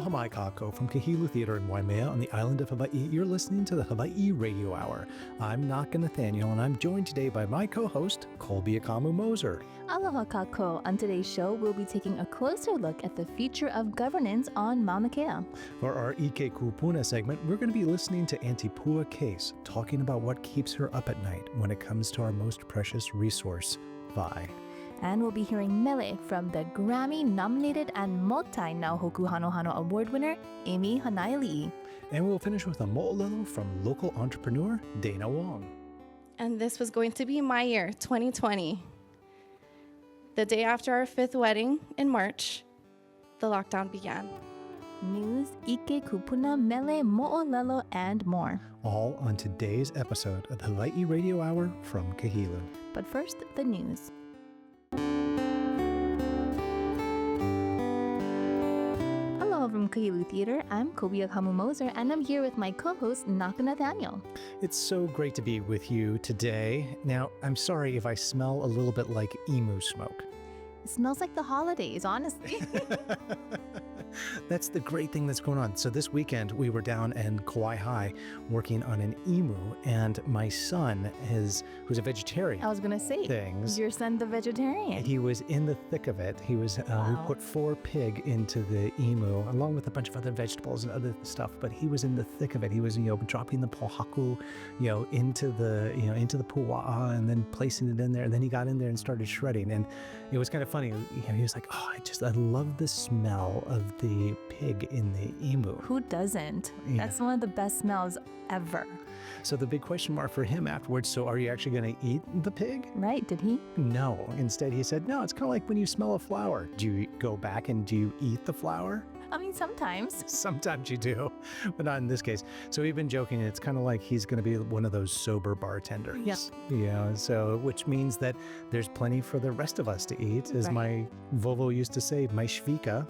Aloha mai kākou from Kahilu Theater in Waimea on the island of Hawaii. You're listening to the Hawaiʻi Radio Hour. I'm Naka Nathaniel, and I'm joined today by my co-host, Kolby Akamu Moser. Aloha kākou. On today's show, we'll be taking a closer look at the future of governance on Mauna Kea. For our ʻike kūpuna segment, we're going to be listening to Aunty Pua Case, talking about what keeps her up at night when it comes to our most precious resource, vai. And we'll be hearing mele from the Grammy-nominated and multi-now Hoku Hanohano award winner, Amy Hanaialiʻi. And we'll finish with a moʻolelo from local entrepreneur, Dayna Wong. And this was going to be my year, 2020. The day after our 5th wedding in March, the lockdown began. News, ʻike, kūpuna, mele, moʻolelo, and more. All on today's episode of the Hawaiʻi Radio Hour from Kahilu. But first, the news. Hello from Kahilu Theater. I'm Kolby Akamu Moser, and I'm here with my co-host, Naka Nathaniel. It's so great to be with you today. Now, I'm sorry if I smell a little bit like emu smoke. It smells like the holidays, honestly. That's the great thing that's going on. So this weekend, we were down in Kauai High working on an emu, and my son, who's a vegetarian. I was going to say, things. Your son, the vegetarian. He was in the thick of it. He was, we put 4 pig into the emu, along with a bunch of other vegetables and other stuff, but he was in the thick of it. He was, dropping the pohaku, into the pua'a and then placing it in there. And then he got in there and started shredding. And it was kind of funny. He was like, I love the smell of the pig in the emu. Who doesn't? Yeah. That's one of the best smells ever. So the big question mark for him afterwards, so are you actually going to eat the pig? Right, did he? No. Instead, he said, no, it's kind of like when you smell a flower. Do you go back and do you eat the flower? I mean, sometimes. Sometimes you do, but not in this case. So we've been joking. It's kind of like he's going to be one of those sober bartenders. Yeah. So which means that there's plenty for the rest of us to eat. As my Vovo used to say, my shvika,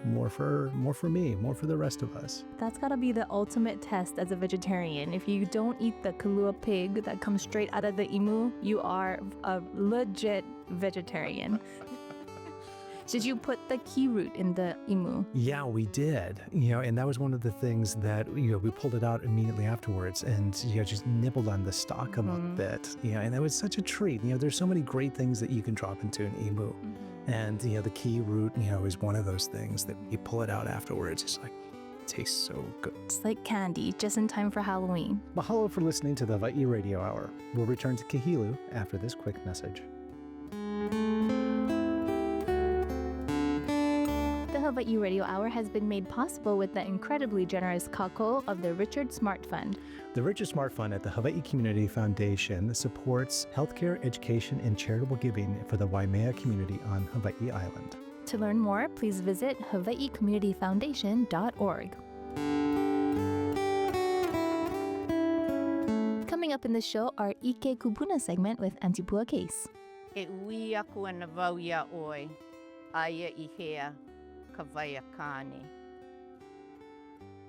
more for me, more for the rest of us. That's got to be the ultimate test as a vegetarian. If you don't eat the kalua pig that comes straight out of the emu, you are a legit vegetarian. Did you put the key root in the emu? Yeah, we did. And that was one of the things that, we pulled it out immediately afterwards and, just nibbled on the stalk a little bit. And that was such a treat. There's so many great things that you can drop into an emu. And, the key root, is one of those things that you pull it out afterwards. It's like, it tastes so good. It's like candy, just in time for Halloween. Mahalo for listening to the Hawaiʻi Radio Hour. We'll return to Kahilu after this quick message. The Hawaiʻi Radio Hour has been made possible with the incredibly generous kākou of the Richard Smart Fund. The Richard Smart Fund at the Hawaiʻi Community Foundation supports healthcare, education, and charitable giving for the Waimea community on Hawaii Island. To learn more, please visit hawaiicommunityfoundation.org. Coming up in the show, our ʻike kūpuna segment with Aunty Pua Case. E ui aku ana vau ia oi, aia I hea, ka waiakane.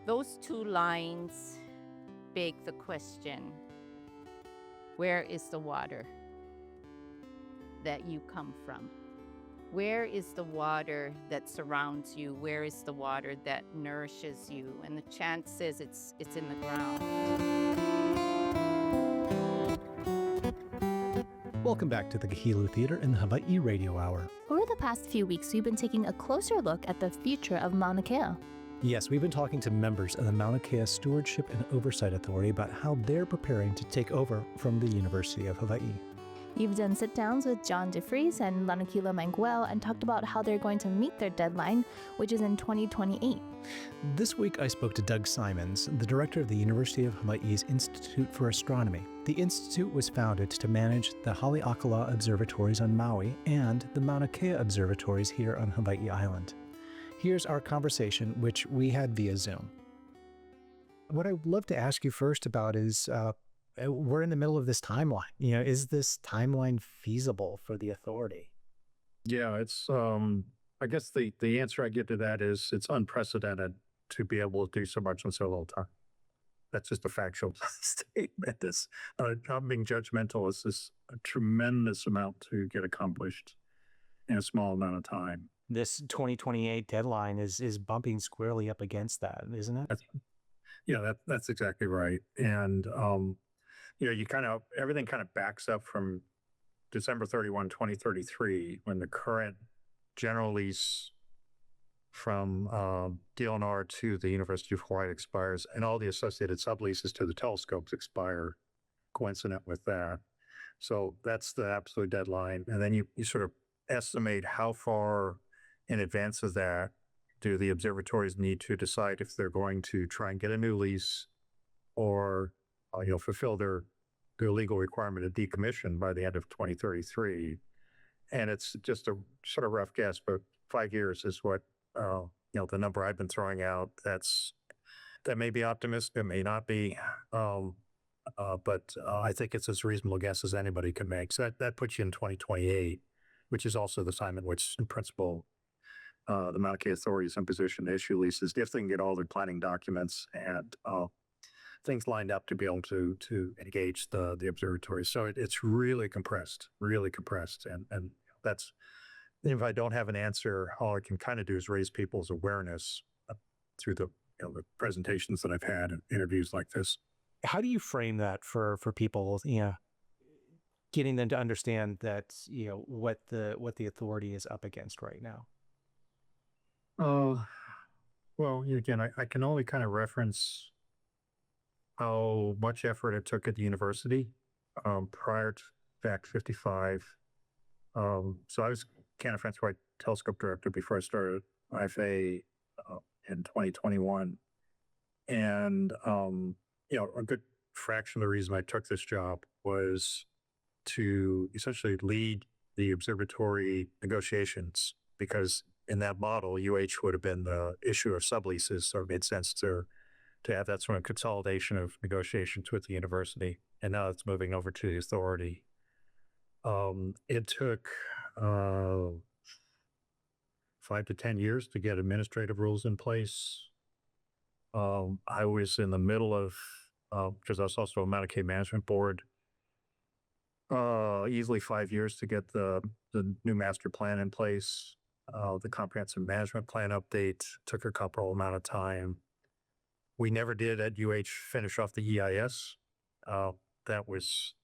Those 2 lines beg the question, where is the water that you come from? Where is the water that surrounds you? Where is the water that nourishes you? And the chant says it's in the ground. Welcome back to the Kahilu Theater in the Hawaiʻi Radio Hour. Over the past few weeks, we've been taking a closer look at the future of Mauna Kea. Yes, we've been talking to members of the Mauna Kea Stewardship and Oversight Authority about how they're preparing to take over from the University of Hawaii. You've done sit-downs with John DeFries and Lanakila Manguel and talked about how they're going to meet their deadline, which is in 2028. This week, I spoke to Doug Simons, the director of the University of Hawaii's Institute for Astronomy. The institute was founded to manage the Haleakala observatories on Maui and the Mauna Kea observatories here on Hawaii Island. Here's our conversation, which we had via Zoom. What I'd love to ask you first about is, we're in the middle of this timeline. Is this timeline feasible for the authority? Yeah, it's, I guess the answer I get to that is it's unprecedented to be able to do so much in so little time. That's just a factual statement. It's not being judgmental. It's just a tremendous amount to get accomplished in a small amount of time. this 2028 deadline is bumping squarely up against that, isn't it? That's exactly right. And, everything kind of backs up from December 31, 2033, when the current general lease from DLNR to the University of Hawaii expires, and all the associated subleases to the telescopes expire coincident with that. So that's the absolute deadline. And then you sort of estimate how far in advance of that do the observatories need to decide if they're going to try and get a new lease or fulfill their legal requirement of decommission by the end of 2033. And it's just a sort of rough guess, but 5 years is what the number I've been throwing out. That may be optimistic, it may not be, but I think it's as reasonable a guess as anybody can make. So that puts you in 2028, which is also the time in which, in principle, the Mauna Kea Authority is in position to issue leases if they can get all their planning documents and things lined up to be able to engage the observatory. So it's really compressed. And that's, if I don't have an answer, all I can kind of do is raise people's awareness through the presentations that I've had and interviews like this. How do you frame that for people, getting them to understand that, what the authority is up against right now? Well, again, I can only kind of reference how much effort it took at the university prior to Act 55. So I was Canada France White Telescope Director before I started IFA in 2021. And, a good fraction of the reason I took this job was to essentially lead the observatory negotiations, because in that model, UH would have been the issuer of subleases, so it made sense to have that sort of consolidation of negotiations with the university. And now it's moving over to the authority. It took 5 to 10 years to get administrative rules in place. I was in the middle of, because I was also a Mauna Kea Management Board, easily 5 years to get the new master plan in place. The comprehensive management plan update took a couple amount of time. We never did at UH finish off the EIS. That was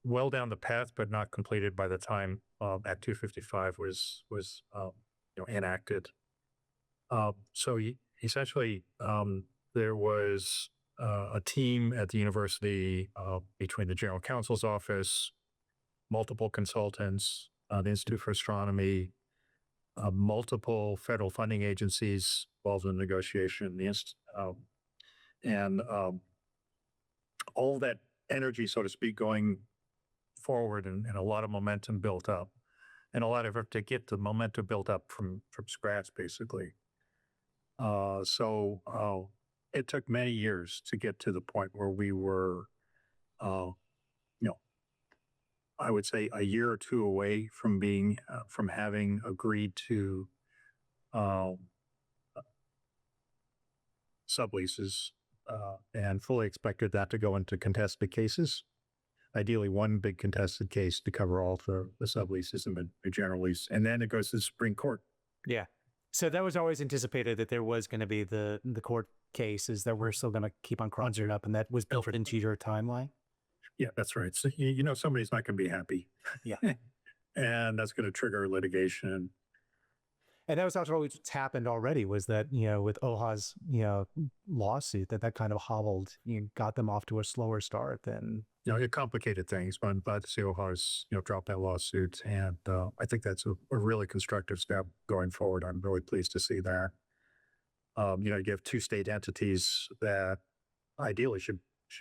well down the path, but not completed by the time Act 255 was enacted. So essentially, there was a team at the university between the General Counsel's office, multiple consultants, the Institute for Astronomy, multiple federal funding agencies involved in the negotiation, and all that energy, so to speak, going forward, and a lot of momentum built up, and a lot of effort to get the momentum built up from scratch, basically. So it took many years to get to the point where we were, I would say a year or two away from being, from having agreed to subleases, and fully expected that to go into contested cases. Ideally, one big contested case to cover all the subleases and the general lease, and then it goes to the Supreme Court. Yeah. So that was always anticipated, that there was going to be the court cases that we're still going to keep on crossing up, and that was built into your timeline. Yeah, that's right. So somebody's not going to be happy. Yeah. And that's going to trigger litigation. And that was also what's happened already, was that, with OHA's, lawsuit, that kind of hobbled, got them off to a slower start than. It complicated things, but I'm glad to see OHA's, dropped that lawsuit. And I think that's a really constructive step going forward. I'm really pleased to see that. You have two state entities that ideally should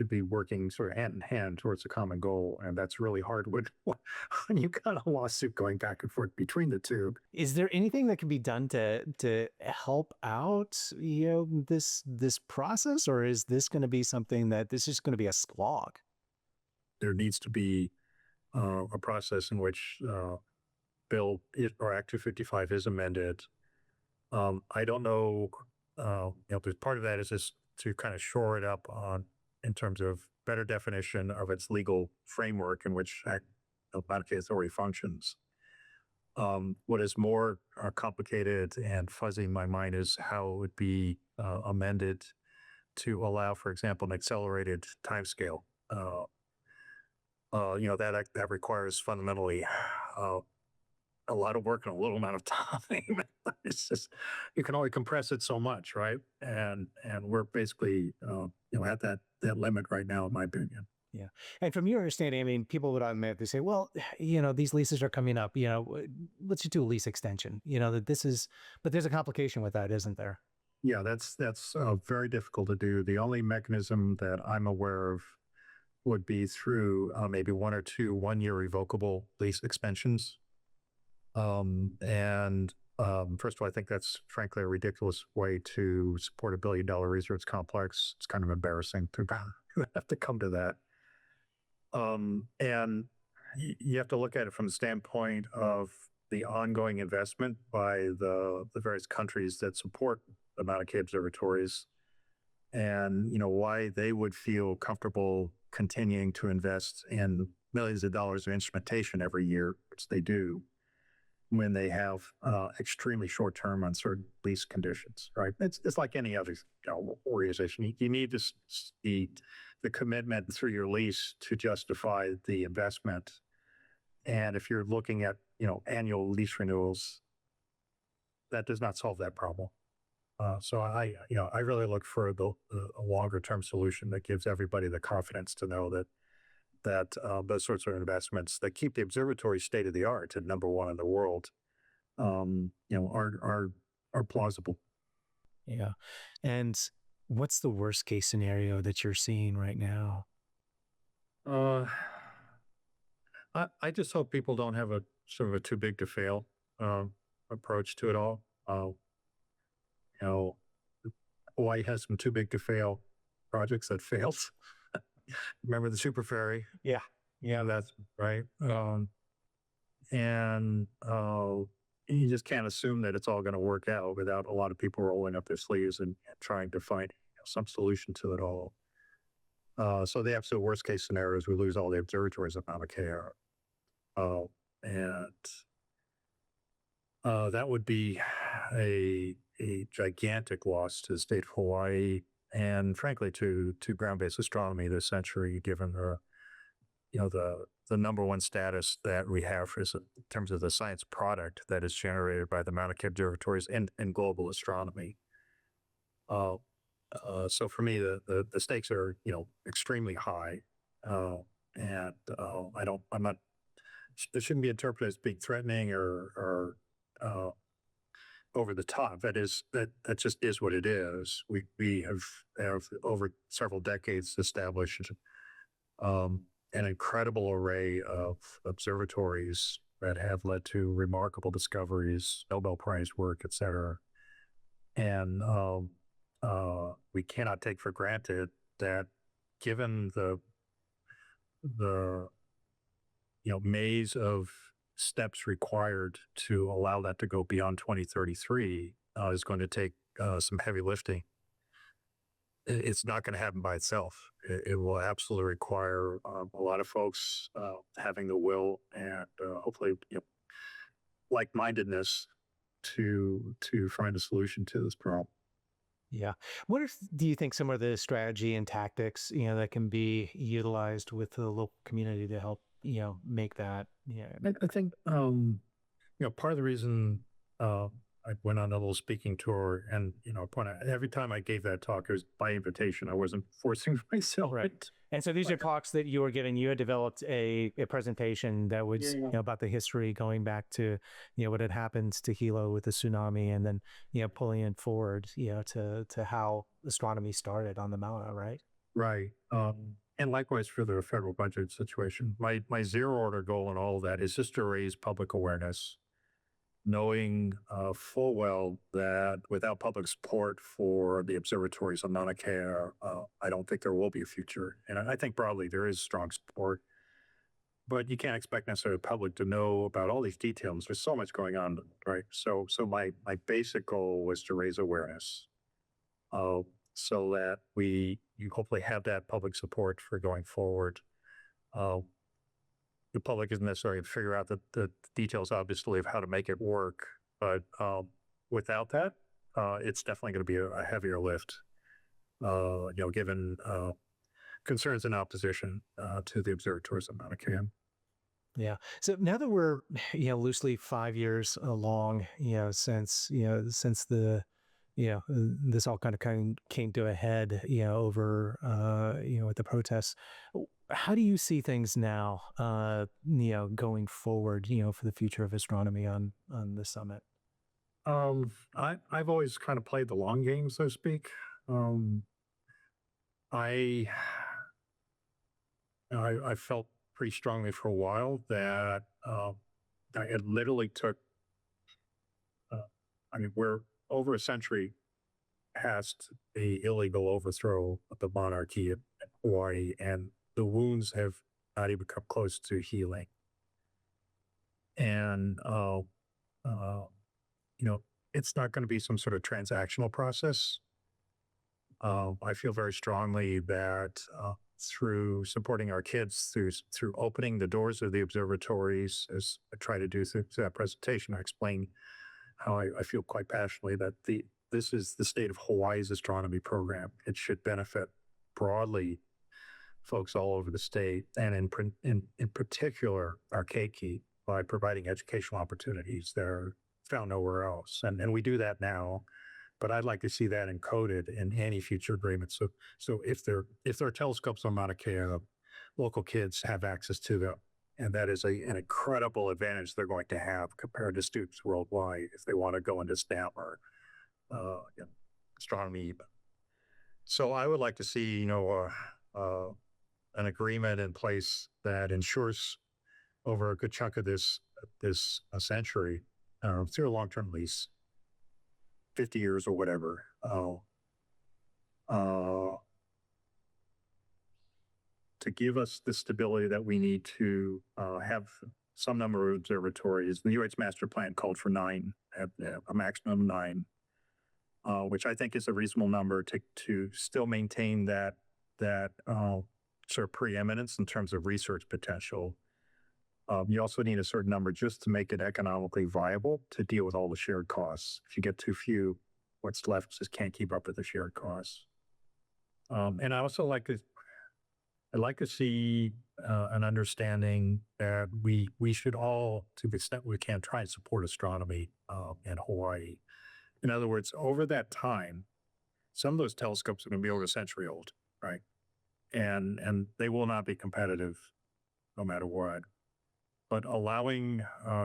be working sort of hand in hand towards a common goal. And that's really hard when you got a lawsuit going back and forth between the two. Is there anything that can be done to help out, this process, or is this going to be something that this is going to be a slog? There needs to be a process in which Bill or Act 255 is amended. I don't know, there's part of that is just to kind of shore it up in terms of better definition of its legal framework in which Mauna Kea Authority functions. What is more complicated and fuzzy in my mind is how it would be amended to allow, for example, an accelerated timescale. That requires fundamentally a lot of work in a little amount of time. It's just, you can only compress it so much, right? And we're basically at that limit right now, in my opinion. Yeah. And from your understanding, I mean, people would automatically say, well, these leases are coming up, let's just do a lease extension, but there's a complication with that, isn't there? Yeah, that's very difficult to do. The only mechanism that I'm aware of would be through maybe 1 or 2 one-year revocable lease extensions. First of all, I think that's frankly a ridiculous way to support a $1 billion research complex. It's kind of embarrassing to have to come to that. And you have to look at it from the standpoint of the ongoing investment by the various countries that support the Mauna Kea observatories, and why they would feel comfortable continuing to invest in millions of dollars of instrumentation every year, which they do, when they have extremely short-term uncertain lease conditions, right? It's like any other organization. You need to see the commitment through your lease to justify the investment. And if you're looking at annual lease renewals, that does not solve that problem. So I really look for a longer-term solution that gives everybody the confidence to know that those sorts of investments that keep the observatory state of the art and #1 in the world, are plausible. Yeah. And what's the worst case scenario that you're seeing right now? I just hope people don't have a sort of a too big to fail approach to it all. Hawaii has some too big to fail projects that failed. Remember the super ferry? Yeah. That's right. You just can't assume that it's all going to work out without a lot of people rolling up their sleeves and trying to find some solution to it all. So the absolute worst case scenario is we lose all the observatories of Mauna Kea. That would be a gigantic loss to the state of Hawaii, and frankly to ground-based astronomy this century, given the #1 status that we have in terms of the science product that is generated by the Mauna Kea observatories and global astronomy. So for me, the stakes are extremely high, and I'm not. It shouldn't be interpreted as being threatening or over the top. That just is what it is. We have over several decades established an incredible array of observatories that have led to remarkable discoveries, Nobel Prize work, et cetera. And we cannot take for granted that, given the maze of steps required to allow that to go beyond 2033, is going to take some heavy lifting. It's not going to happen by itself. It will absolutely require a lot of folks having the will and hopefully like-mindedness to find a solution to this problem. Yeah. What do you think some of the strategy and tactics that can be utilized with the local community to help make that? I think part of the reason I went on a little speaking tour, and every time I gave that talk, it was by invitation. I wasn't forcing myself. Right. And so these are talks that you were giving. You had developed a presentation that was about the history going back to what had happened to Hilo with the tsunami, and then pulling it forward to how astronomy started on the Mauna, right? Right. And likewise for the federal budget situation. My zero order goal in all of that is just to raise public awareness, knowing full well that without public support for the observatories on Mauna Kea, I don't think there will be a future. And I think broadly there is strong support, but you can't expect necessarily the public to know about all these details. There's so much going on, right? So my basic goal was to raise awareness, so that you hopefully have that public support for going forward. the public isn't necessarily to figure out the details, obviously, of how to make it work. But without that, it's definitely going to be a heavier lift, given concerns and opposition to the observatories of Mauna Kea. Yeah. So now that we're, loosely 5 years along, since the, this all kind of came to a head, over, with the protests. How do you see things now, going forward, for the future of astronomy on the summit? I've always kind of played the long game, so to speak. I felt pretty strongly for a while that it literally took, we're over a century past the illegal overthrow of the monarchy in Hawaii, and the wounds have not even come close to healing. And, it's not going to be some sort of transactional process. I feel very strongly that through supporting our kids, through opening the doors of the observatories, as I try to do through that presentation, I explain how I feel quite passionately that this is the state of Hawaii's astronomy program. It should benefit broadly folks all over the state, and in particular our keiki, by providing educational opportunities that are found nowhere else. And we do that now, but I'd like to see that encoded in any future agreements. So if there are telescopes on Mauna Kea, local kids have access to them. And that is an incredible advantage they're going to have compared to students worldwide if they want to go into STEM or astronomy even. So I would like to see, an agreement in place that ensures over a good chunk of this century, through a long-term lease, 50 years or whatever, to give us the stability that we need to have some number of observatories. The UH master plan called for 9, a maximum of 9, which I think is a reasonable number to still maintain that sort of preeminence in terms of research potential. You also need a certain number just to make it economically viable to deal with all the shared costs. If you get too few, what's left just can't keep up with the shared costs. And I also I'd like to see an understanding that we should all, to the extent we can, try and support astronomy in Hawaii. In other words, over that time, some of those telescopes are going to be over a century old, right? And they will not be competitive no matter what. But allowing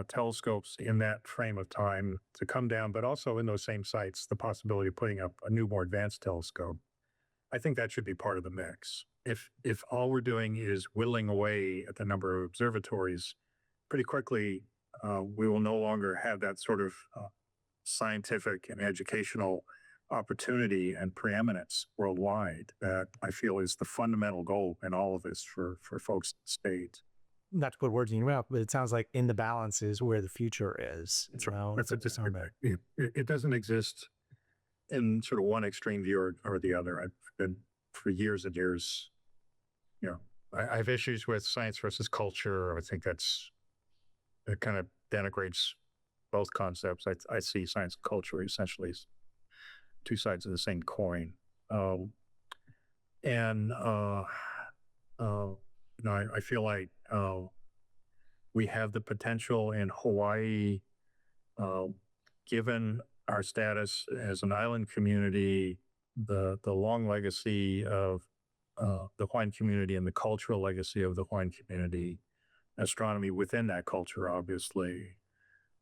telescopes in that frame of time to come down, but also in those same sites, the possibility of putting up a new, more advanced telescope, I think that should be part of the mix. If all we're doing is whittling away at the number of observatories, pretty quickly we will no longer have that sort of scientific and educational opportunity and preeminence worldwide that I feel is the fundamental goal in all of this for folks in the state. Not to put words in your mouth, but it sounds like in the balance is where the future is. That's right. It doesn't exist in sort of one extreme view or the other. I've been for years and years, I have issues with science versus culture. I think it kind of denigrates both concepts. I see science and culture essentially as two sides of the same coin. I feel like we have the potential in Hawaii, given our status as an island community, the long legacy of the Hawaiian community and the cultural legacy of the Hawaiian community, astronomy within that culture, obviously,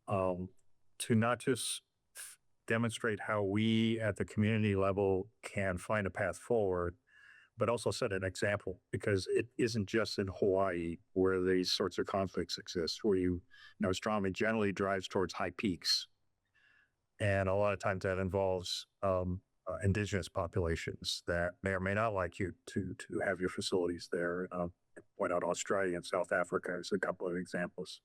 to not just demonstrate how we at the community level can find a path forward, but also set an example, because it isn't just in Hawaii where these sorts of conflicts exist, where astronomy generally drives towards high peaks. And a lot of times that involves indigenous populations that may or may not like you to have your facilities there. Point out Australia and South Africa as a couple of examples.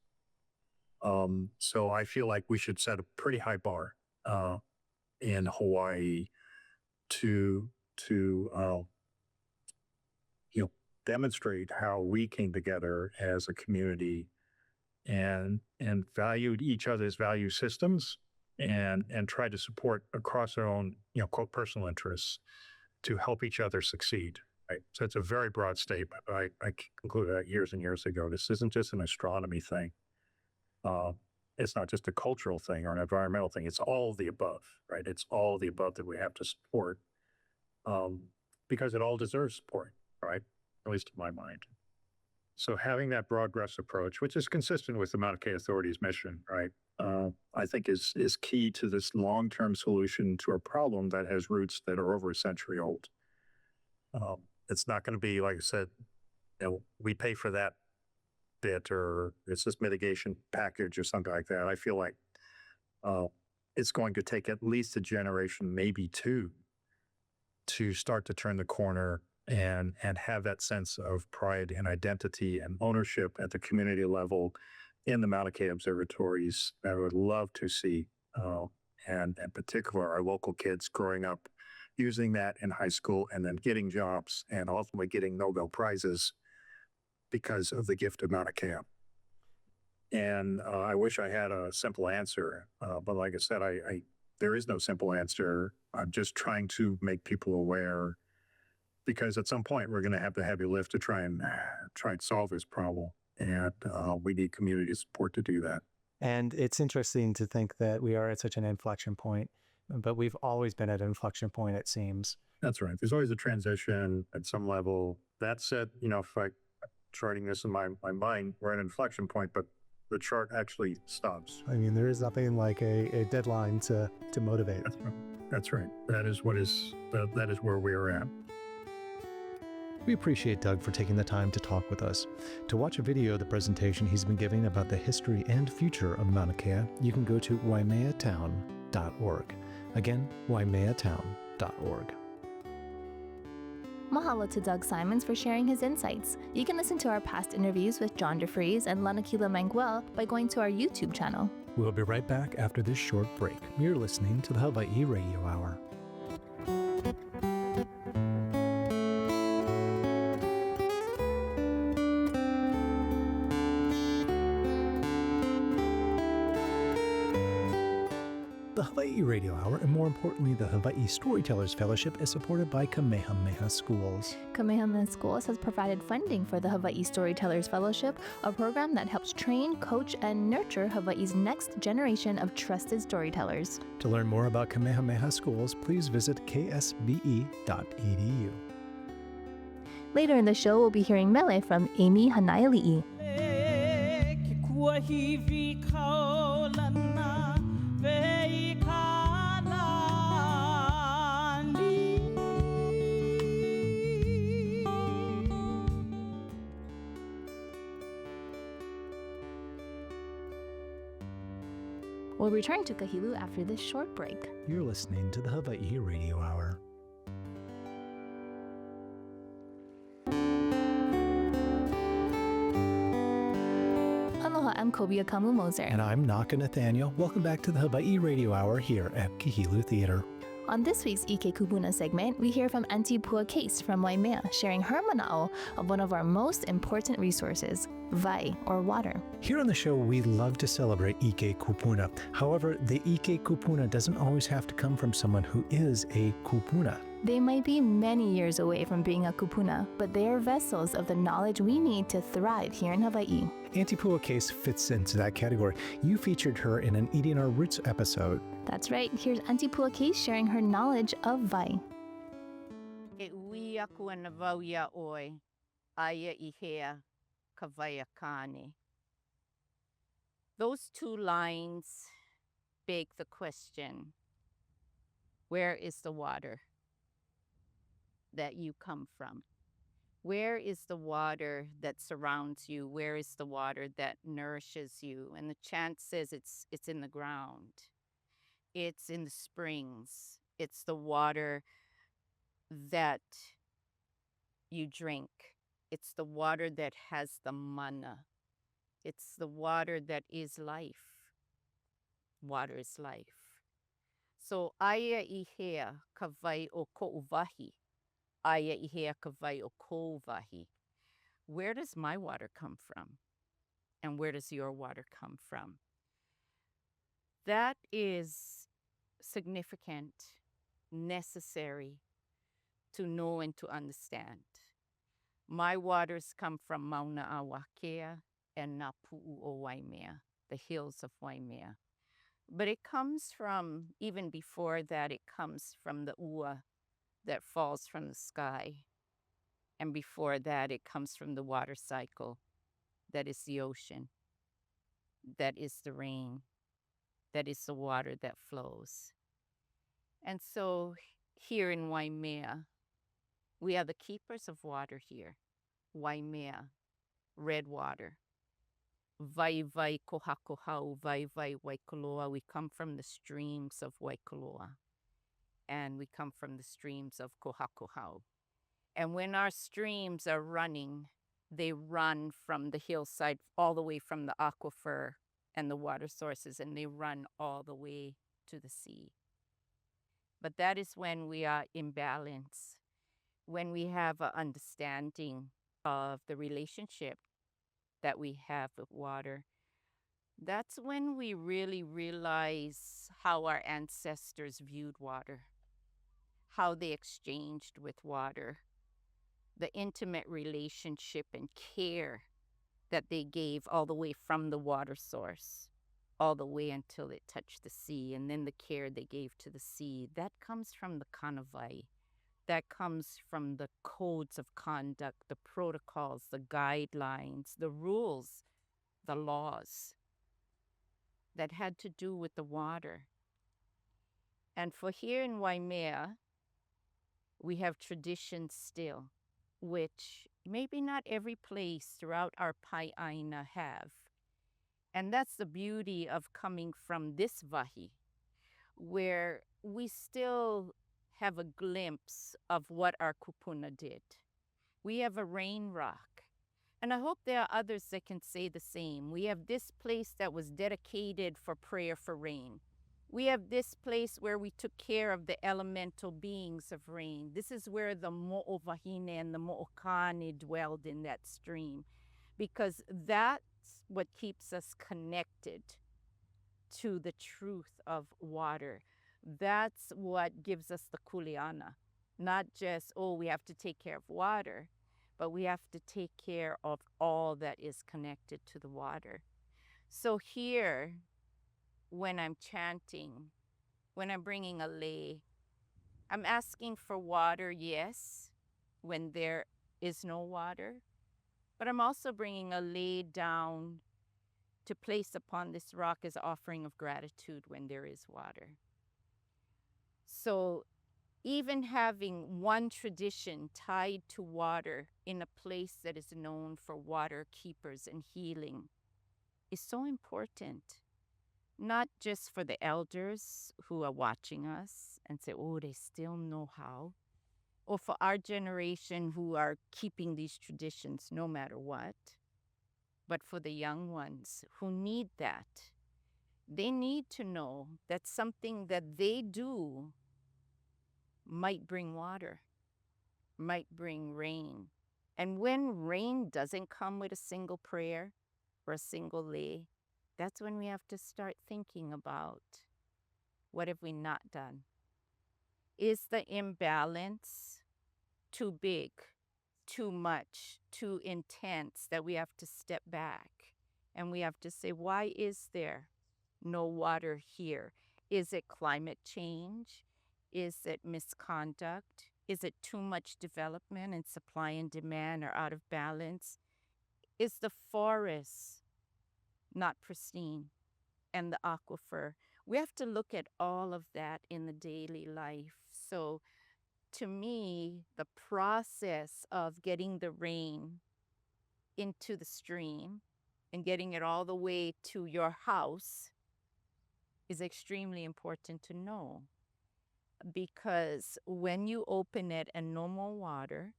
So I feel like we should set a pretty high bar in Hawaii to demonstrate how we came together as a community and valued each other's value systems and tried to support across our own, quote, personal interests to help each other succeed. Right. So it's a very broad statement. I concluded that years and years ago. This isn't just an astronomy thing. It's not just a cultural thing or an environmental thing. It's all of the above, right? It's all of the above that we have to support because it all deserves support, right? At least in my mind. So having that broad brush approach, which is consistent with the Mauna Kea Authority's mission, right, I think is key to this long-term solution to a problem that has roots that are over a century old. It's not going to be, like I said, we pay for that bit or it's this mitigation package or something like that. I feel like it's going to take at least a generation, maybe two, to start to turn the corner and have that sense of pride and identity and ownership at the community level in the Mauna Kea observatories. I would love to see, and in particular, our local kids growing up using that in high school and then getting jobs and ultimately getting Nobel Prizes because of the gift of Mauna Kea. And I wish I had a simple answer, but like I said, there is no simple answer. I'm just trying to make people aware because at some point we're going to have the heavy lift to try and solve this problem. And we need community support to do that. And it's interesting to think that we are at such an inflection point, but we've always been at an inflection point, it seems. That's right. There's always a transition at some level. That said, if I charting this in my mind, we're at an inflection point, but the chart actually stops. I mean, there is nothing like a deadline to motivate. That's right. That is where we are at. We appreciate Doug for taking the time to talk with us. To watch a video of the presentation he's been giving about the history and future of Mauna Kea, you can go to waimeatown.org. Again, waimeatown.org. Mahalo to Doug Simons for sharing his insights. You can listen to our past interviews with John DeFries and Lanakila Manguel by going to our YouTube channel. We'll be right back after this short break. You're listening to the Hawaiʻi Radio Hour. The Hawaiʻi Radio Hour, and more importantly, the Hawaii Storytellers Fellowship, is supported by Kamehameha Schools. Kamehameha Schools has provided funding for the Hawaii Storytellers Fellowship, a program that helps train, coach, and nurture Hawaii's next generation of trusted storytellers. To learn more about Kamehameha Schools, please visit ksbe.edu. Later in the show, we'll be hearing mele from Amy Hanaialiʻi. We'll return to Kahilu after this short break. You're listening to the Hawaiʻi Radio Hour. Aloha, I'm Kolby Akamu Moser. And I'm Naka Nathaniel. Welcome back to the Hawaiʻi Radio Hour here at Kahilu Theater. On this week's ʻike kūpuna segment, we hear from Aunty Pua Case from Waimea, sharing her mana'o of one of our most important resources, vai, or water. Here on the show, we love to celebrate ʻike kūpuna. However, the ʻike kūpuna doesn't always have to come from someone who is a kūpuna. They might be many years away from being a kūpuna, but they are vessels of the knowledge we need to thrive here in Hawaii. Aunty Pua Case fits into that category. You featured her in an Eating Our Roots episode. That's right. Here's Aunty Pua Case sharing her knowledge of vai. E ui aku ana vau ia oi, aia I hea ka vai akane. Those two lines beg the question, where is the water that you come from? Where is the water that surrounds you? Where is the water that nourishes you? And the chant says it's in the ground. It's in the springs. It's the water that you drink. It's the water that has the mana. It's the water that is life. Water is life. So aia I hea ka vai o ko'u wahi. Aia I hea ka vai o kou wahi. where does my water come from? And where does your water come from? That is significant, necessary to know and to understand. My waters come from Mauna Kea and Napu'u o Waimea, the hills of Waimea. But it comes from, even before that, it comes from the ua that falls from the sky. And before that, it comes from the water cycle, that is the ocean, that is the rain, that is the water that flows. And so here in Waimea, we are the keepers of water here. Waimea, red water. Vai vai kohakohau, vai vai waikoloa. We come from the streams of Waikoloa. And we come from the streams of Kohakohau. And when our streams are running, they run from the hillside all the way from the aquifer and the water sources, and they run all the way to the sea. But that is when we are in balance, when we have an understanding of the relationship that we have with water. That's when we really realize how our ancestors viewed water, how they exchanged with water, the intimate relationship and care that they gave all the way from the water source, all the way until it touched the sea, and then the care they gave to the sea. That comes from the kanawai. That comes from the codes of conduct, the protocols, the guidelines, the rules, the laws that had to do with the water. And for here in Waimea, we have traditions still, which maybe not every place throughout our pai'aina have. And that's the beauty of coming from this wahi, where we still have a glimpse of what our kūpuna did. We have a rain rock. And I hope there are others that can say the same. We have this place that was dedicated for prayer for rain. We have this place where we took care of the elemental beings of rain. This is where the mo'ovahine and the mo'okane dwelled in that stream, because that's what keeps us connected to the truth of water. That's what gives us the kuleana. Not just, oh, we have to take care of water, but we have to take care of all that is connected to the water. So here, when I'm chanting, when I'm bringing a lei, I'm asking for water, yes, when there is no water, but I'm also bringing a lei down to place upon this rock as an offering of gratitude when there is water. So even having one tradition tied to water in a place that is known for water keepers and healing is so important. Not just for the elders who are watching us and say, oh, they still know how, or for our generation who are keeping these traditions no matter what, but for the young ones who need that. They need to know that something that they do might bring water, might bring rain. And when rain doesn't come with a single prayer or a single lei, that's when we have to start thinking about, what have we not done? Is the imbalance too big, too much, too intense that we have to step back and we have to say, why is there no water here? Is it climate change? Is it misconduct? Is it too much development and supply and demand are out of balance? Is the forest not pristine and the aquifer? We have to look at all of that in the daily life. So to me, the process of getting the rain into the stream and getting it all the way to your house is extremely important to know. Because when you open it and no more water,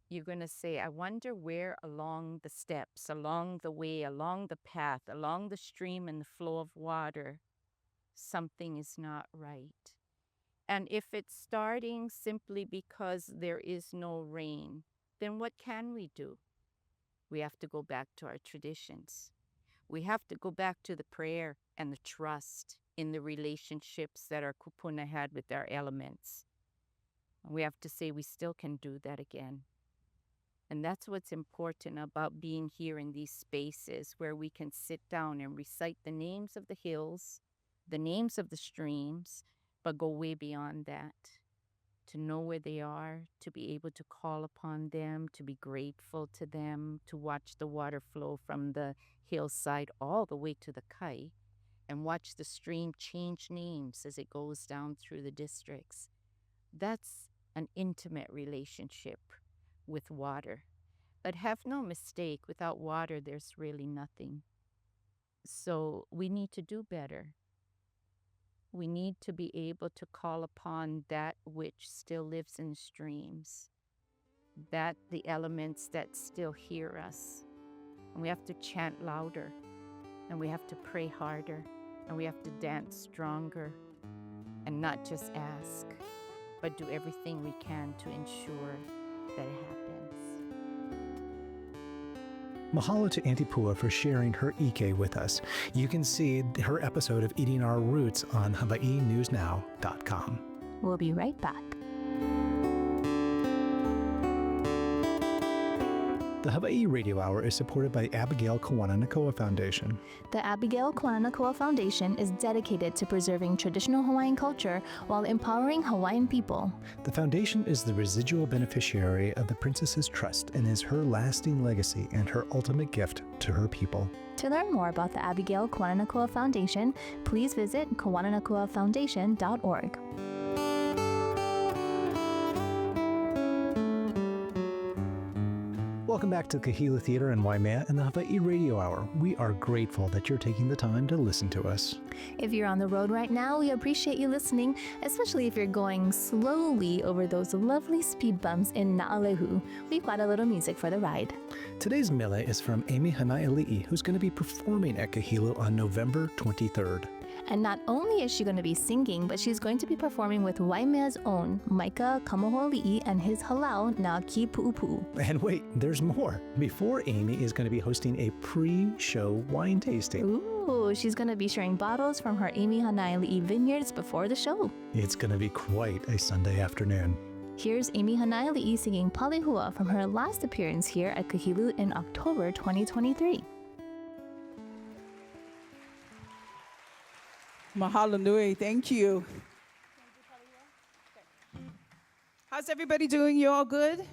you're going to say, I wonder where along the steps, along the way, along the path, along the stream and the flow of water, something is not right. And if it's starting simply because there is no rain, then what can we do? We have to go back to our traditions. We have to go back to the prayer and the trust in the relationships that our kūpuna had with our elements. We have to say we still can do that again. And that's what's important about being here in these spaces where we can sit down and recite the names of the hills, the names of the streams, but go way beyond that. To know where they are, to be able to call upon them, to be grateful to them, to watch the water flow from the hillside all the way to the kai, and watch the stream change names as it goes down through the districts. That's an intimate relationship with water. But have no mistake, without water, there's really nothing. So we need to do better. We need to be able to call upon that which still lives in streams, that the elements that still hear us. And we have to chant louder, and we have to pray harder, and we have to dance stronger, and not just ask, but do everything we can to ensure that it happens. Mahalo to Aunty Pua for sharing her ʻike with us. You can see her episode of Eating Our Roots on HawaiiNewsNow.com. We'll be right back. The Hawaiʻi Radio Hour is supported by Abigail Kawananakoa Foundation. The Abigail Kawananakoa Foundation is dedicated to preserving traditional Hawaiian culture while empowering Hawaiian people. The foundation is the residual beneficiary of the Princess's Trust and is her lasting legacy and her ultimate gift to her people. To learn more about the Abigail Kawananakoa Foundation, please visit kawananakoafoundation.org. Welcome back to Kahilu Theater in Waimea and the Hawaiʻi Radio Hour. We are grateful that you're taking the time to listen to us. If you're on the road right now, we appreciate you listening, especially if you're going slowly over those lovely speed bumps in Naʻalehu. We've got a little music for the ride. Today's mele is from Amy Hanaialiʻi, who's going to be performing at Kahilu on November 23rd. And not only is she going to be singing, but she's going to be performing with Waimea's own Maika Kamoholi'i and his halau na ki pu'upu'u. And wait, there's more. Before Amy is going to be hosting a pre-show wine tasting. Ooh, she's going to be sharing bottles from her Amy Hanaiali'i vineyards before the show. It's going to be quite a Sunday afternoon. Here's Amy Hanaiali'i singing Palihua from her last appearance here at Kahilu in October 2023. Mahalo nui, thank you. How's everybody doing? You all good?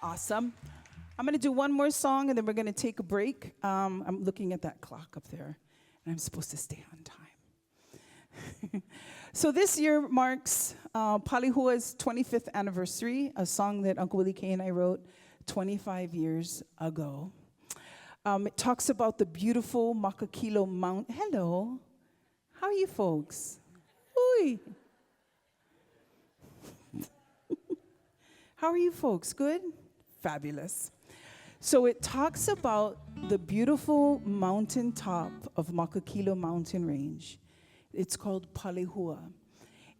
Awesome. I'm going to do one more song and then we're going to take a break. I'm looking at that clock up there and I'm supposed to stay on time. So this year marks Palihua's 25th anniversary, a song that Uncle Willie K and I wrote 25 years ago. It talks about the beautiful Makakilo Mountain. Hello. How are you folks? Oi. How are you folks? Good? Fabulous. So it talks about the beautiful mountaintop of Makakilo mountain range. It's called Palihua.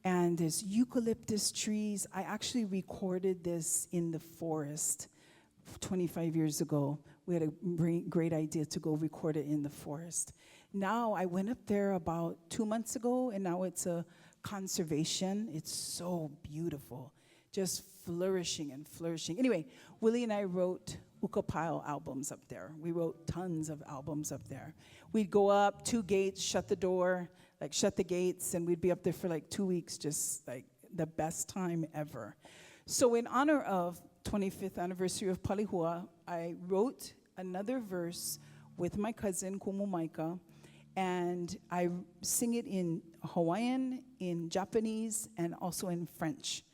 And there's eucalyptus trees. I actually recorded this in the forest 25 years ago. We had a great idea to go record it in the forest. Now, I went up there about 2 months ago, and now it's a conservation. It's so beautiful, just flourishing and flourishing. Anyway, Willie and I wrote ukapile albums up there. We wrote tons of albums up there. We'd go up 2 gates, shut the door, shut the gates, and we'd be up there for 2 weeks, just the best time ever. So in honor of 25th anniversary of Palihua, I wrote another verse with my cousin, Kumu Maika, and I sing it in Hawaiian, in Japanese, and also in French,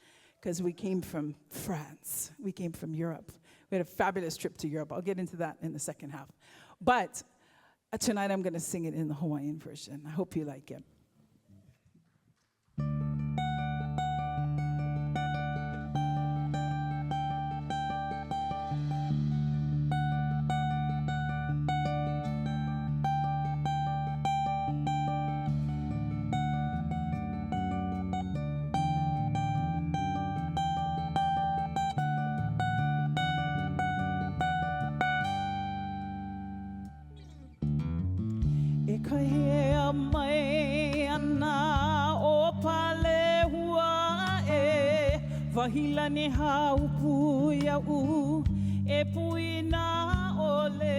because we came from France. We came from Europe. We had a fabulous trip to Europe. I'll get into that in the second half. But tonight I'm going to sing it in the Hawaiian version. I hope you like it. ka hea mai ana o pale hua e Wahilani haupu iau e puina ole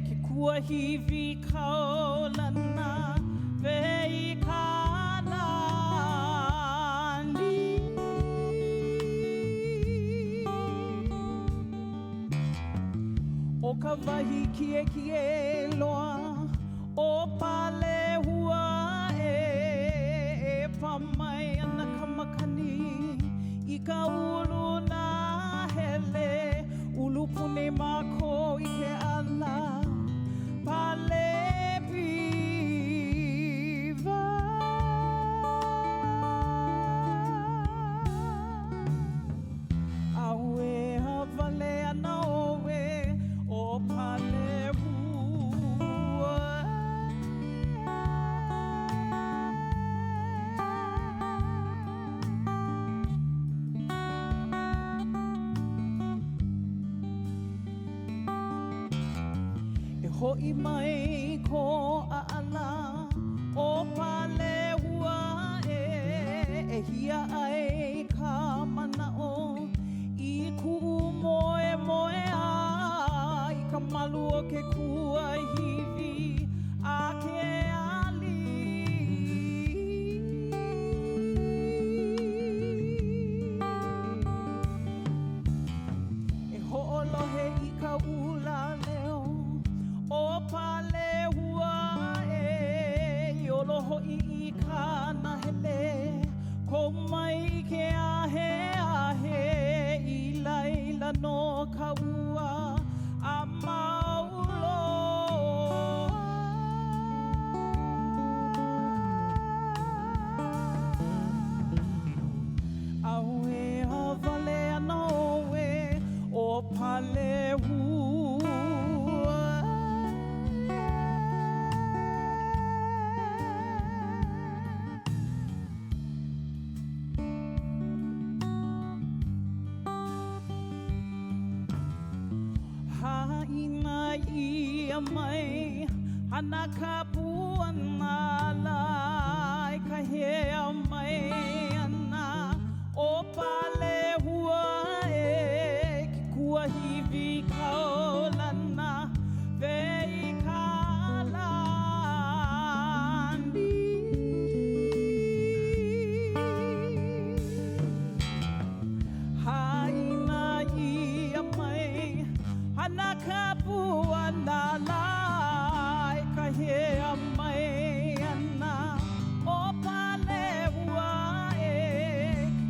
ke kua hivi kaolana vei kanani o ka wahi kie loa o pale hua e pamai ana kamakani I ka ulu na hele ulu pune mako I ke ala pale piva aue havale ana oe o pale hua Ho'i mai ko a'ana o pale hua e hia ai ka mana'o I ku'u moe moe a I ka malu o ke kua hivi a ke ali E ho'olohe I ka ula leo o pale hua e iolo ho'i I ka nahele ko mai ke ahe I laila no ka ua a maulo aue havale ana oe o pale hua Ia mai hana ka puana lai ka hea mai ana o pale hua e ki kua hivi kaolana vei kalani haina ia mai hana ka puana lai ka hea mai ana o pale hua e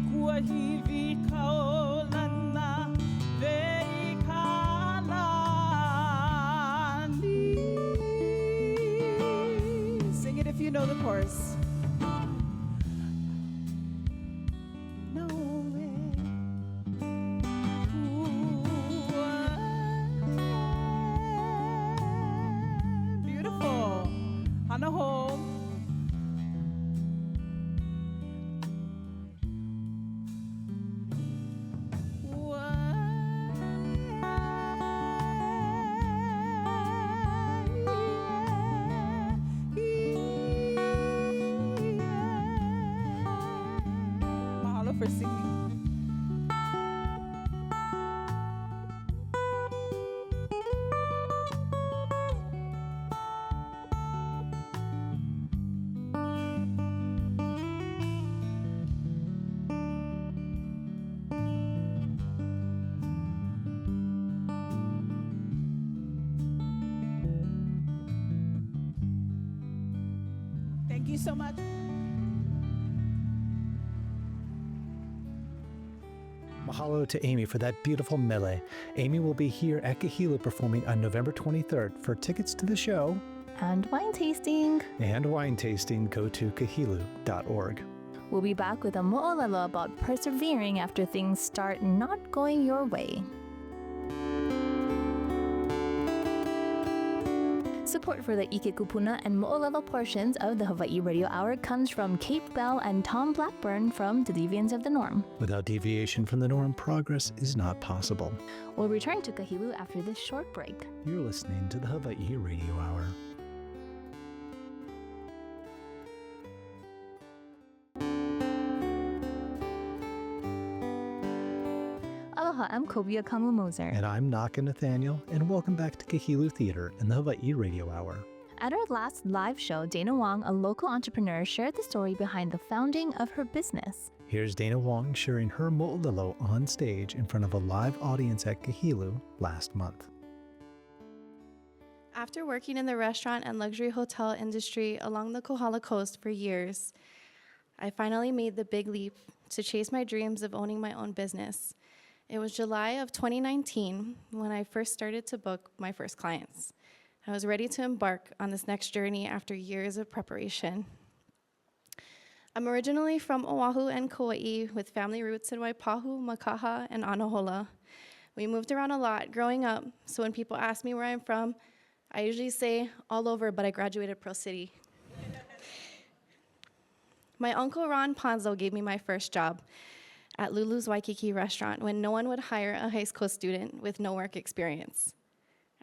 kua hivi kaolana vei kalani Sing it if you know the chorus No way Beautiful. Hanoho. Mahalo for singing. Thank you so much. Mahalo to Amy for that beautiful mele. Amy will be here at Kahilu performing on November 23rd. For tickets to the show And wine tasting. and wine tasting, go to kahilu.org. We'll be back with a mo'olelo about persevering after things start not going your way. Support for the ʻike kūpuna and mo'olelo portions of the Hawaiʻi Radio Hour comes from Kate Bell and Tom Blackburn from The Deviants of the Norm. Without deviation from the norm, progress is not possible. We'll return to Kahilu after this short break. You're listening to the Hawaiʻi Radio Hour. Aloha, I'm Kolby Akamu Moser. And I'm Naka Nathaniel, and welcome back to Kahilu Theater in the Hawaiʻi Radio Hour. At our last live show, Dayna Wong, a local entrepreneur, shared the story behind the founding of her business. Here's Dayna Wong sharing her moʻolelo on stage in front of a live audience at Kahilu last month. After working in the restaurant and luxury hotel industry along the Kohala coast for years, I finally made the big leap to chase my dreams of owning my own business. It was July of 2019 when I first started to book my first clients. I was ready to embark on this next journey after years of preparation. I'm originally from Oahu and Kauai with family roots in Waipahu, Makaha, and Anahola. We moved around a lot growing up, so when people ask me where I'm from, I usually say all over, but I graduated Pearl City. My uncle Ron Ponzo gave me my first job at Lulu's Waikiki restaurant when no one would hire a high school student with no work experience.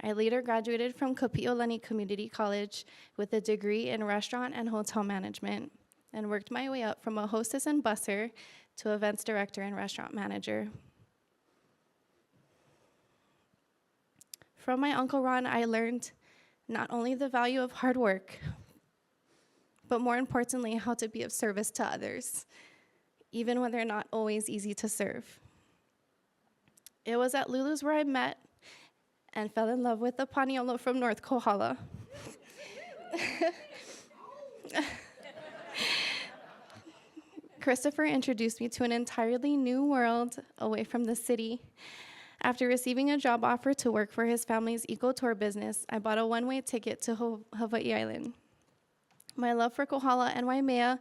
I later graduated from Kapi'olani Community College with a degree in restaurant and hotel management and worked my way up from a hostess and busser to events director and restaurant manager. From my Uncle Ron, I learned not only the value of hard work, but more importantly, how to be of service to others, even when they're not always easy to serve. It was at Lulu's where I met and fell in love with the paniolo from North Kohala. Christopher introduced me to an entirely new world away from the city. After receiving a job offer to work for his family's eco-tour business, I bought a one-way ticket to Hawaii Island. My love for Kohala and Waimea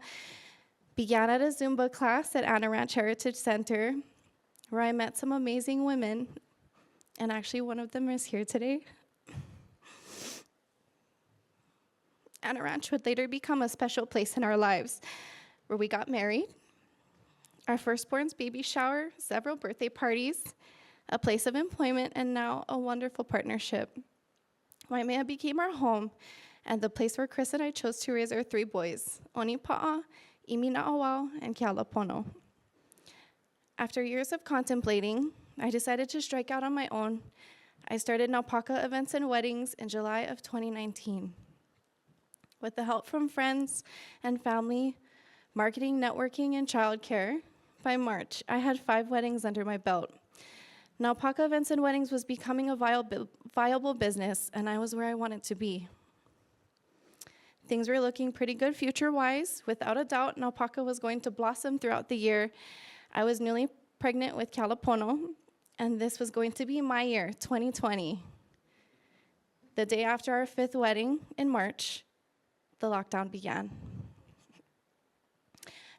began at a Zumba class at Anna Ranch Heritage Center, where I met some amazing women, and actually one of them is here today. Anna Ranch would later become a special place in our lives, where we got married, our firstborn's baby shower, several birthday parties, a place of employment, and now a wonderful partnership. Waimea became our home, and the place where Chris and I chose to raise our three boys, Onipa'a, Imina'awao, and Kealapono. After years of contemplating, I decided to strike out on my own. I started Naupaka Events and Weddings in July of 2019. With the help from friends and family, marketing, networking, and childcare, by March, I had 5 weddings under my belt. Naupaka Events and Weddings was becoming a viable business, and I was where I wanted to be. Things were looking pretty good future-wise. Without a doubt, Naupaka was going to blossom throughout the year. I was newly pregnant with Kealapono, and this was going to be my year, 2020. The day after our 5th wedding in March, the lockdown began.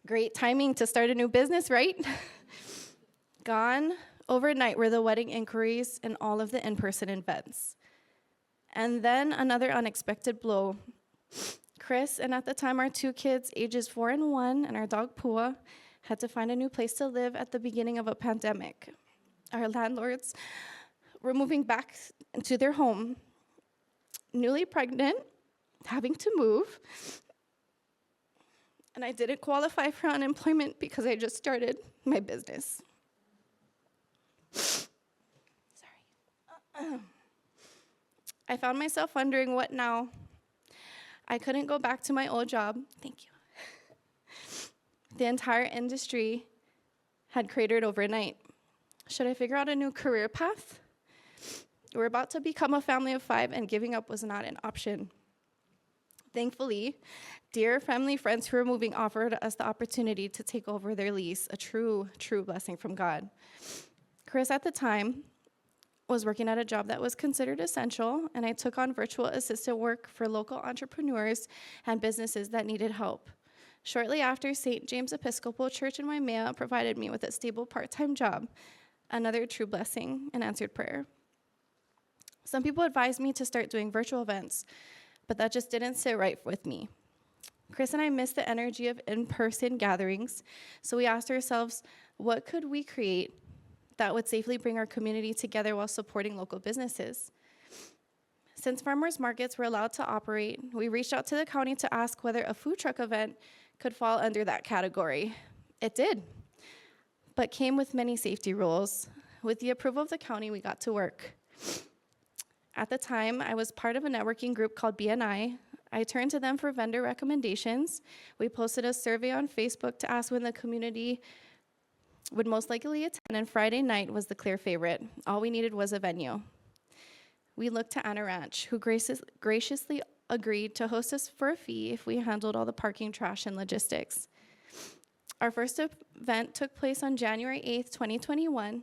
Great timing to start a new business, right? Gone overnight were the wedding inquiries and all of the in-person events. And then another unexpected blow. Chris, and at the time our 2 kids, ages 4 and 1, and our dog Pua, had to find a new place to live at the beginning of a pandemic. Our landlords were moving back into their home, newly pregnant, having to move, and I didn't qualify for unemployment because I just started my business. Sorry. I found myself wondering, what now? I couldn't go back to my old job. Thank you. The entire industry had cratered overnight. Should I figure out a new career path? We're about to become a family of 5, and giving up was not an option. Thankfully, dear family friends who were moving offered us the opportunity to take over their lease, a true blessing from God. Chris, at the time, was working at a job that was considered essential, and I took on virtual assistant work for local entrepreneurs and businesses that needed help. Shortly after, St. James Episcopal Church in Waimea provided me with a stable part-time job, another true blessing and answered prayer. Some people advised me to start doing virtual events, but that just didn't sit right with me. Chris and I missed the energy of in-person gatherings, so we asked ourselves, what could we create that would safely bring our community together while supporting local businesses? Since farmers markets were allowed to operate, we reached out to the county to ask whether a food truck event could fall under that category. It did, but came with many safety rules. With the approval of the county, we got to work. At the time, I was part of a networking group called BNI. I turned to them for vendor recommendations. We posted a survey on Facebook to ask when the community would most likely attend, and Friday night was the clear favorite. All we needed was a venue. We looked to Anna Ranch, who graciously agreed to host us for a fee if we handled all the parking, trash, and logistics. Our first event took place on January 8th, 2021,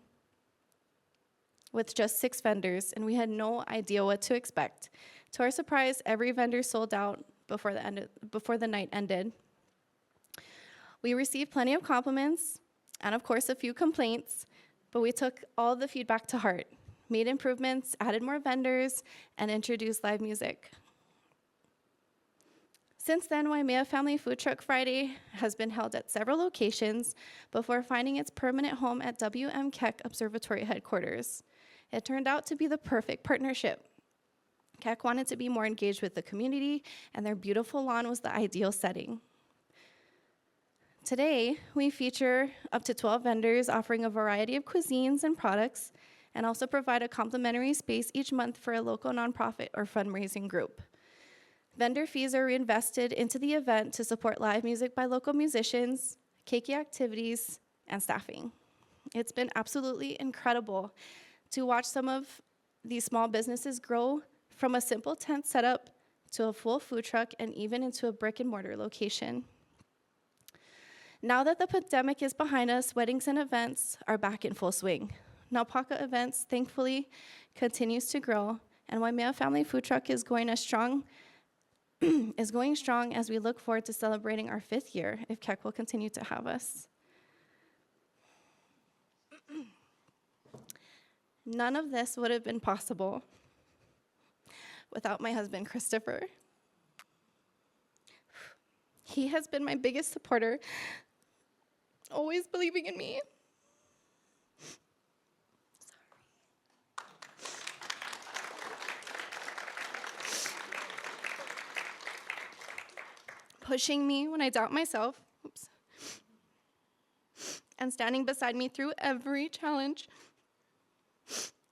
with just 6 vendors, and we had no idea what to expect. To our surprise, every vendor sold out before the night ended. We received plenty of compliments, and of course a few complaints, but we took all the feedback to heart, made improvements, added more vendors, and introduced live music. Since then, Waimea Family Food Truck Friday has been held at several locations before finding its permanent home at WM Keck Observatory headquarters. It turned out to be the perfect partnership. Keck wanted to be more engaged with the community, and their beautiful lawn was the ideal setting. Today, we feature up to 12 vendors offering a variety of cuisines and products, and also provide a complimentary space each month for a local nonprofit or fundraising group. Vendor fees are reinvested into the event to support live music by local musicians, keiki activities, and staffing. It's been absolutely incredible to watch some of these small businesses grow from a simple tent setup to a full food truck and even into a brick and mortar location. Now that the pandemic is behind us, weddings and events are back in full swing. Naupaka Events, thankfully, continues to grow, and Waimea Family Food Truck is going strong as we look forward to celebrating our 5th year, if Keck will continue to have us. None of this would have been possible without my husband, Christopher. He has been my biggest supporter, always believing in me. Pushing me when I doubt myself, and standing beside me through every challenge.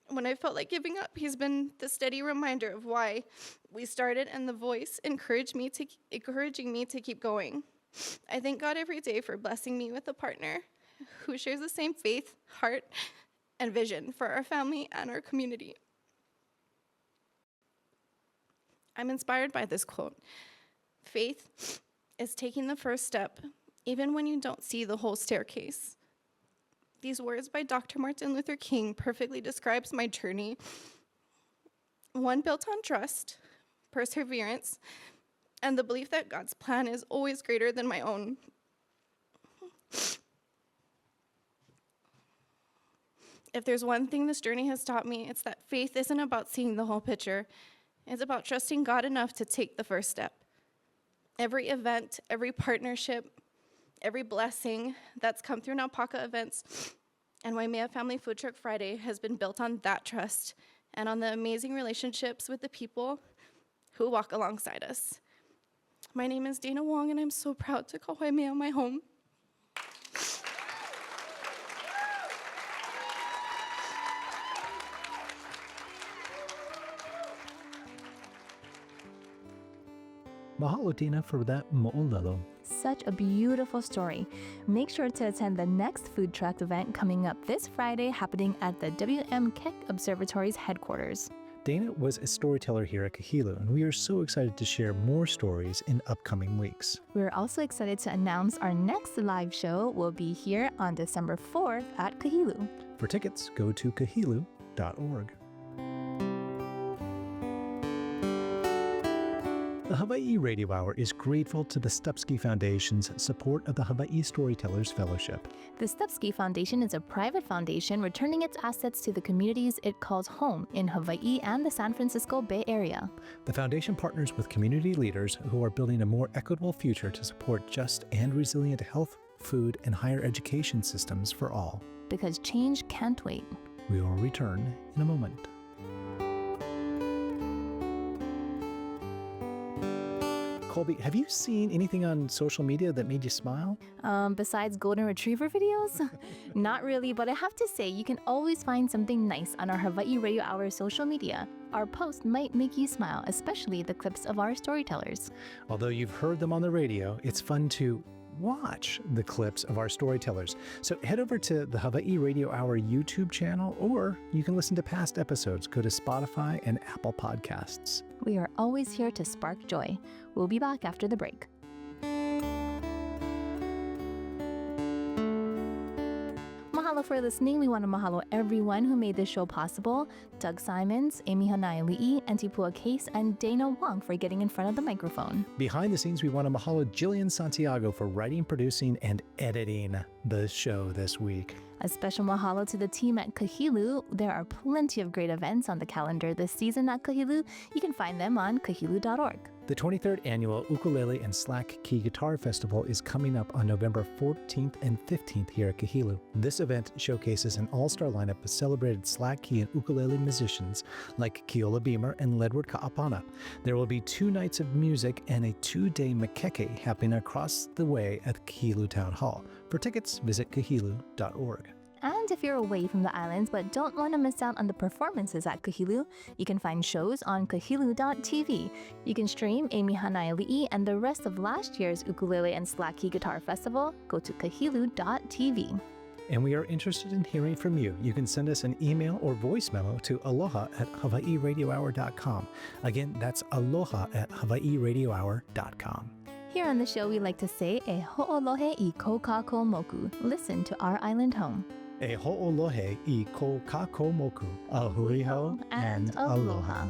When I felt like giving up, he's been the steady reminder of why we started and the voice encouraging me to keep going. I thank God every day for blessing me with a partner who shares the same faith, heart, and vision for our family and our community. I'm inspired by this quote. Faith is taking the first step, even when you don't see the whole staircase. These words by Dr. Martin Luther King perfectly describes my journey. One built on trust, perseverance, and the belief that God's plan is always greater than my own. If there's one thing this journey has taught me, it's that faith isn't about seeing the whole picture. It's about trusting God enough to take the first step. Every event, every partnership, every blessing that's come through Naupaka Events and Waimea Family Food Truck Friday has been built on that trust and on the amazing relationships with the people who walk alongside us. My name is Dayna Wong, and I'm so proud to call Waimea my home. Mahalo, Dayna, for that moʻolelo. Such a beautiful story. Make sure to attend the next food truck event coming up this Friday, happening at the WM Keck Observatory's headquarters. Dayna was a storyteller here at Kahilu, and we are so excited to share more stories in upcoming weeks. We're also excited to announce our next live show will be here on December 4th at Kahilu. For tickets, go to kahilu.org. The Hawaiʻi Radio Hour is grateful to the Stupski Foundation's support of the Hawaiʻi Storytellers Fellowship. The Stupski Foundation is a private foundation returning its assets to the communities it calls home in Hawaii and the San Francisco Bay Area. The foundation partners with community leaders who are building a more equitable future to support just and resilient health, food, and higher education systems for all. Because change can't wait. We will return in a moment. Kolby, have you seen anything on social media that made you smile? Besides golden retriever videos? Not really, but I have to say, you can always find something nice on our Hawaiʻi Radio Hour social media. Our post might make you smile, especially the clips of our storytellers. Although you've heard them on the radio, it's fun to watch the clips of our storytellers. So head over to the Hawaiʻi Radio Hour YouTube channel, or you can listen to past episodes. Go to Spotify and Apple Podcasts. We are always here to spark joy. We'll be back after the break. Mahalo for listening. We want to mahalo everyone who made this show possible. Doug Simons, Amy Hanaialiʻi, Aunty Pua Case, and Dayna Wong for getting in front of the microphone. Behind the scenes, we want to mahalo Gillian Santiago for writing, producing, and editing the show this week. A special mahalo to the team at Kahilu. There are plenty of great events on the calendar this season at Kahilu. You can find them on kahilu.org. The 23rd annual Ukulele and Slack Key Guitar Festival is coming up on November 14th and 15th here at Kahilu. This event showcases an all-star lineup of celebrated slack key and ukulele musicians like Keola Beamer and Ledward Ka'apana. There will be 2 nights of music and a 2-day makeke happening across the way at Kahilu Town Hall. For tickets, visit kahilu.org. And if you're away from the islands but don't want to miss out on the performances at Kahilu, you can find shows on kahilu.tv. You can stream Amy Hanaialiʻi and the rest of last year's Ukulele and Slack Key Guitar Festival. Go to kahilu.tv. And we are interested in hearing from you. You can send us an email or voice memo to aloha@hawaiiradiohour.com. Again, that's aloha@hawaiiradiohour.com. Here on the show, we like to say, e ho'olohe I ko kākou moku. Listen to our island home. E ho'olohe I ko kākou moku. A hui hou and aloha.